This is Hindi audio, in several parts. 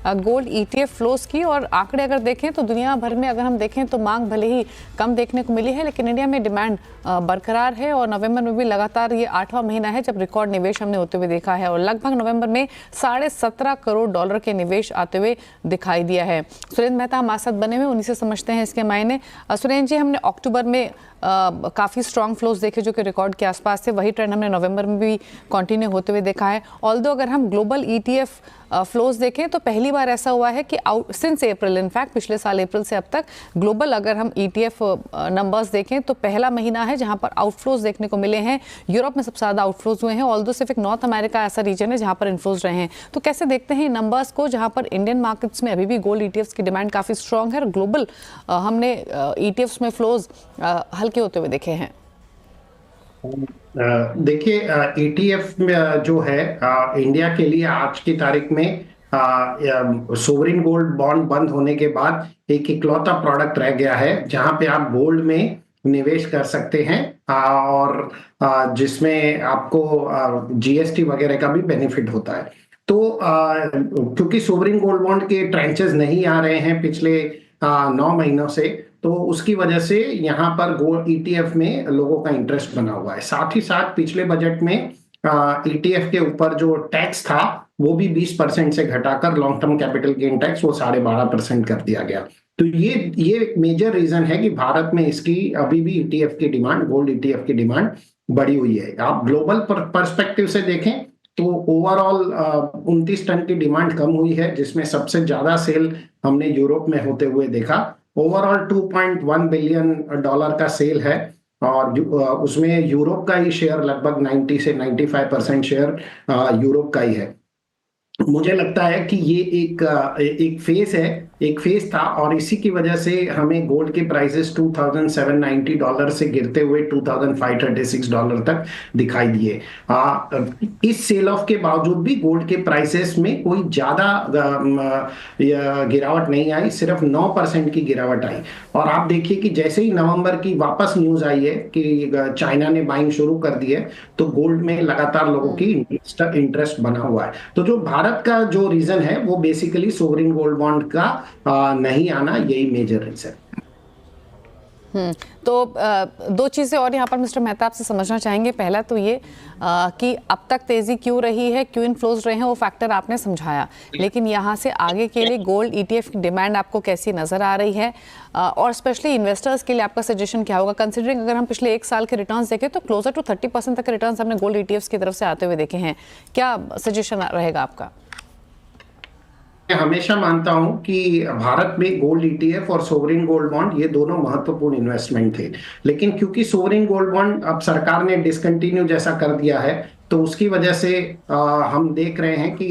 गोल्ड ईटीएफ फ्लोज की, और आंकड़े अगर देखें तो दुनिया भर में अगर हम देखें तो मांग भले ही कम देखने को मिली है, लेकिन इंडिया में डिमांड बरकरार है। और नवंबर में भी लगातार ये 8वां महीना है जब रिकॉर्ड निवेश हमने होते हुए देखा है, और लगभग नवंबर में $17.5 करोड़ के निवेश आते हुए दिखाई दिया है। सुरेंद्र मेहता हमारे साथ बने हुए, उन्हीं से समझते हैं इसके मायने। सुरेंद्र जी, हमने अक्टूबर में काफ़ी स्ट्रॉन्ग फ्लोज देखे जो कि रिकॉर्ड के आसपास थे, वही ट्रेंड हमने नवंबर में भी कंटिन्यू होते हुए देखा है। ऑल्दो अगर हम ग्लोबल ईटीएफ फ्लोज देखें तो पहली बार ऐसा हुआ है कि सिंस अप्रैल, इनफैक्ट पिछले साल अप्रैल से अब तक ग्लोबल अगर हम ईटीएफ नंबर्स देखें तो पहला महीना है जहां पर आउटफ्लोज देखने को मिले हैं। यूरोप में सबसे ज़्यादा आउटफ्लोज हुए हैं, ऑल्दो सिर्फ एक नॉर्थ अमेरिका ऐसा रीजन है जहां पर इनफ्लोज रहे हैं। तो कैसे देखते हैं नंबर्स को, जहां पर इंडियन मार्केट्स में अभी भी गोल्ड ईटीएफ्स की डिमांड काफ़ी स्ट्रॉन्ग है और ग्लोबल हमने ईटीएफ्स में फ्लोज हल्के होते हुए देखे हैं? देखिए, ईटीएफ जो है इंडिया के लिए आज की तारीख में सोवरिन गोल्ड बॉन्ड बंद होने के बाद एक इकलौता प्रोडक्ट रह गया है जहां पे आप गोल्ड में निवेश कर सकते हैं, और जिसमें आपको जीएसटी वगैरह का भी बेनिफिट होता है। तो क्योंकि सोवरिन गोल्ड बॉन्ड के ट्रेंचेस नहीं आ रहे हैं पिछले 9 महीनों से, तो उसकी वजह से यहाँ पर गोल्ड ईटीएफ में लोगों का इंटरेस्ट बना हुआ है। साथ ही साथ पिछले बजट में ईटीएफ के ऊपर जो टैक्स था वो भी 20% से घटाकर long term capital gain tax वो 12.5% कर दिया गया। तो ये मेजर रीजन है कि भारत में इसकी अभी भी ईटीएफ की डिमांड, गोल्ड ईटीएफ की डिमांड बढ़ी हुई है। आप ग्लोबल पर्सपेक्टिव से देखें तो ओवरऑल 29 टन की डिमांड कम हुई है, जिसमें सबसे ज्यादा सेल हमने यूरोप में होते हुए देखा। ओवरऑल $2.1 बिलियन का सेल है, और उसमें यूरोप का ही शेयर लगभग 90 से 95% शेयर यूरोप का ही है। मुझे लगता है कि ये एक फेस है, एक फेस था, और इसी की वजह से हमें गोल्ड के प्राइसेस $2,790 से गिरते हुए $2,536 तक दिखाई दिए। इस सेल ऑफ के बावजूद भी गोल्ड के प्राइसेस में कोई ज्यादा गिरावट नहीं आई, सिर्फ 9% की गिरावट आई। और आप देखिए कि जैसे ही नवंबर की वापस न्यूज आई है कि चाइना ने बाइंग शुरू कर दी है, तो गोल्ड में लगातार लोगों की इंटरेस्ट बना हुआ है। तो जो भारत का जो रीजन है वो बेसिकली सोवरिन गोल्ड बॉन्ड का नहीं आना, यही मेजर रीजन। तो दो चीज़ें और यहाँ पर मिस्टर मेहता आपसे समझना चाहेंगे। पहला तो ये कि अब तक तेज़ी क्यों रही है, क्यों इनफ्लोज रहे हैं, वो फैक्टर आपने समझाया, लेकिन यहाँ से आगे के लिए गोल्ड ईटीएफ की डिमांड आपको कैसी नज़र आ रही है, और स्पेशली इन्वेस्टर्स के लिए आपका सजेशन क्या होगा, कंसिडरिंग अगर हम पिछले एक साल के रिटर्न्स देखें तो क्लोजर टू 30% तक के रिटर्न्स हमने गोल्ड ईटीएफ्स की तरफ से आते हुए देखे हैं। क्या सजेशन रहेगा आपका? मैं हमेशा मानता हूं कि भारत में गोल्ड ईटीएफ और सोवरिन गोल्ड बॉन्ड ये दोनों महत्वपूर्ण इन्वेस्टमेंट थे, लेकिन क्योंकि सोवरिन गोल्ड बॉन्ड अब सरकार ने डिसकंटिन्यू जैसा कर दिया है, तो उसकी वजह से हम देख रहे हैं कि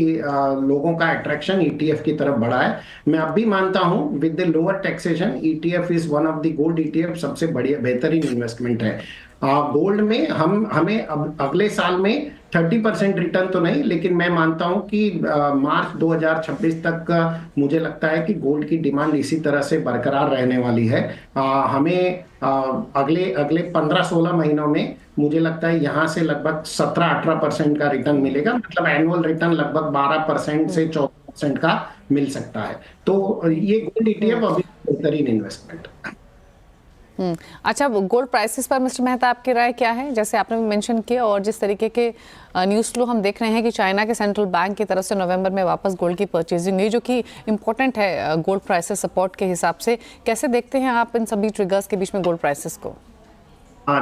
लोगों का अट्रैक्शन ईटीएफ की तरफ बढ़ा है। मैं अब भी मानता हूं with the lower taxation ETF is one of the gold ETF सबसे बढ़िया बेहतरीन इन्वेस्टमेंट है। गोल्ड में हमें अब अगले साल में 30% रिटर्न तो नहीं, लेकिन मैं मानता हूं कि मार्च 2026 तक मुझे लगता है कि गोल्ड की डिमांड इसी तरह से बरकरार रहने वाली है। हमें अगले अगले 15-16 महीनों में मुझे लगता है यहाँ से लगभग 17-18% का रिटर्न मिलेगा, मतलब एनुअल रिटर्न लगभग 12% से 14% का मिल सकता है। तो ये गोल्ड ईटीएफ अभी बेहतरीन इन्वेस्टमेंट है। अच्छा, गोल्ड प्राइसेस पर मिस्टर मेहता आपकी राय क्या है? जैसे आपने मेंशन किया, और जिस तरीके के न्यूज़ फ्लो हम देख रहे हैं कि चाइना के सेंट्रल बैंक की तरफ से नवंबर में वापस गोल्ड की परचेजिंग हुई, जो कि इंपॉर्टेंट है गोल्ड प्राइसेस सपोर्ट के हिसाब से। कैसे देखते हैं आप इन सभी ट्रिगर्स के बीच में गोल्ड प्राइसेस को?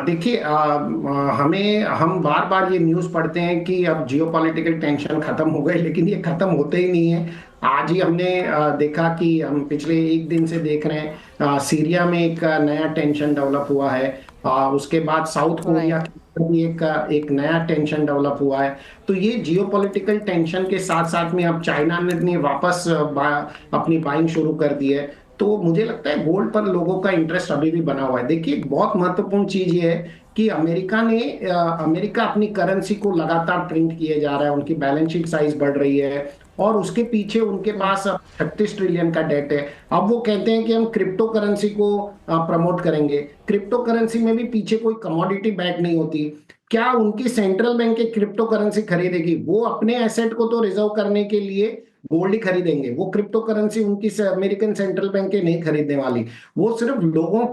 देखिए, हम बार बार ये न्यूज़ पढ़ते हैं कि अब जियोपॉलिटिकल टेंशन खत्म हो गए, लेकिन ये खत्म होते ही नहीं है। आज ही हमने देखा कि हम पिछले एक दिन से देख रहे हैं सीरिया में एक नया टेंशन डेवलप हुआ है, उसके बाद साउथ कोरिया भी एक नया टेंशन डेवलप हुआ है। तो ये जियोपॉलिटिकल टेंशन के साथ साथ में अब चाइना ने वापस अपनी बाइंग शुरू कर दी है। तो मुझे लगता है गोल्ड पर लोगों का इंटरेस्ट अभी भी बना हुआ है। देखिए, एक बहुत महत्वपूर्ण चीज ये है कि अमेरिका अपनी करेंसी को लगातार प्रिंट किए जा रहा है, उनकी बैलेंस शीट साइज बढ़ रही है, और उसके पीछे उनके पास 36 ट्रिलियन का डेट है। अब वो कहते हैं कि हम क्रिप्टो करेंसी को प्रमोट करेंगे। क्रिप्टो करेंसी में भी पीछे कोई कमोडिटी बैक नहीं होती। क्या उनकी सेंट्रल बैंक एक क्रिप्टो करेंसी खरीदेगी? वो अपने एसेट को तो रिजर्व करने के लिए गोल्ड ही खरीदेंगे। वो क्रिप्टो करेंसी उनकी से अमेरिकन सेंट्रल बैंक के नहीं खरीदने वाली। वो सिर्फ लोगों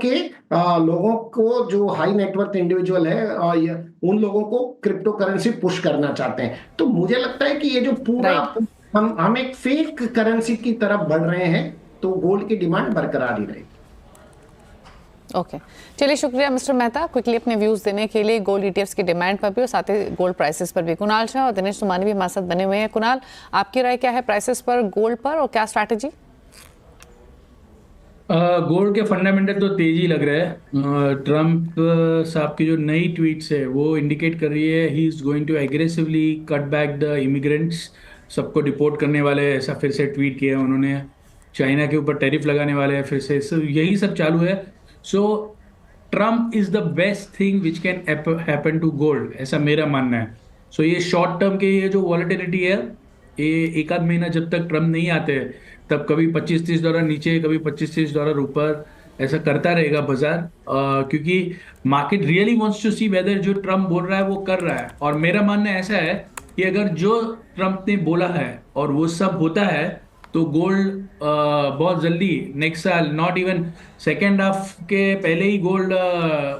को जो हाई नेटवर्थ इंडिविजुअल है उन लोगों को क्रिप्टो करेंसी पुश करना चाहते हैं। तो मुझे लगता है कि ये जो पूरा राइट। हम एक फेक करेंसी की तरफ बढ़ रहे हैं, तो गोल्ड की डिमांड बरकरार ही रहेगी। ओके, चलिए शुक्रिया मिस्टर मेहता क्विकली अपने व्यूज देने के लिए गोल्ड ईटीएफ्स की डिमांड पर भी और साथ ही गोल्ड प्राइसेस पर भी। कुणाल शाह और दिनेश सुमानी भी हमारे साथ बने हुए हैं। कुणाल, आपकी राय क्या है प्राइसेस पर, गोल्ड पर, और क्या स्ट्रैटेजी? गोल्ड के फंडामेंटल तो तेजी लग रहा है। ट्रम्प साहब की जो नई ट्वीट्स है वो इंडिकेट कर रही है he is going to aggressively cut back the immigrants, सबको डिपोर्ट करने वाले हैं, ऐसा फिर से ट्वीट किया है उन्होंने। चाइना के ऊपर टैरिफ लगाने वाले हैं फिर से, यही सब चालू है। So Trump is the best thing which can happen to gold, ऐसा मेरा मानना है। सो ये शॉर्ट टर्म के ये जो वॉलेटिलिटी है, ये एक आध महीना जब तक ट्रम्प नहीं आते तब कभी $25-30 नीचे, कभी $25-30 ऊपर, ऐसा करता रहेगा बाजार। क्योंकि market really wants to see whether जो ट्रम्प बोल रहा है वो कर रहा है। और मेरा मानना ऐसा है कि अगर जो ट्रम्प ने बोला है और वो सब होता है तो गोल्ड बहुत जल्दी नेक्स्ट साल, नॉट इवन सेकेंड हाफ के पहले ही गोल्ड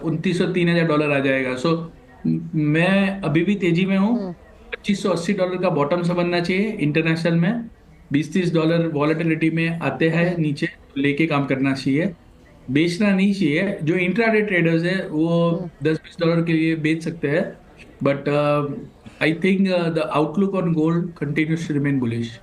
$2,900-3,000 आ जाएगा। सो मैं अभी भी तेजी में हूँ। $2,580 का बॉटम समझना चाहिए इंटरनेशनल में। $20-30 वॉलेटिलिटी में आते हैं नीचे, लेके काम करना चाहिए, बेचना नहीं चाहिए। जो इंट्राडे ट्रेडर्स है वो $10-20 के लिए बेच सकते हैं, but I think the outlook on gold continues to remain bullish.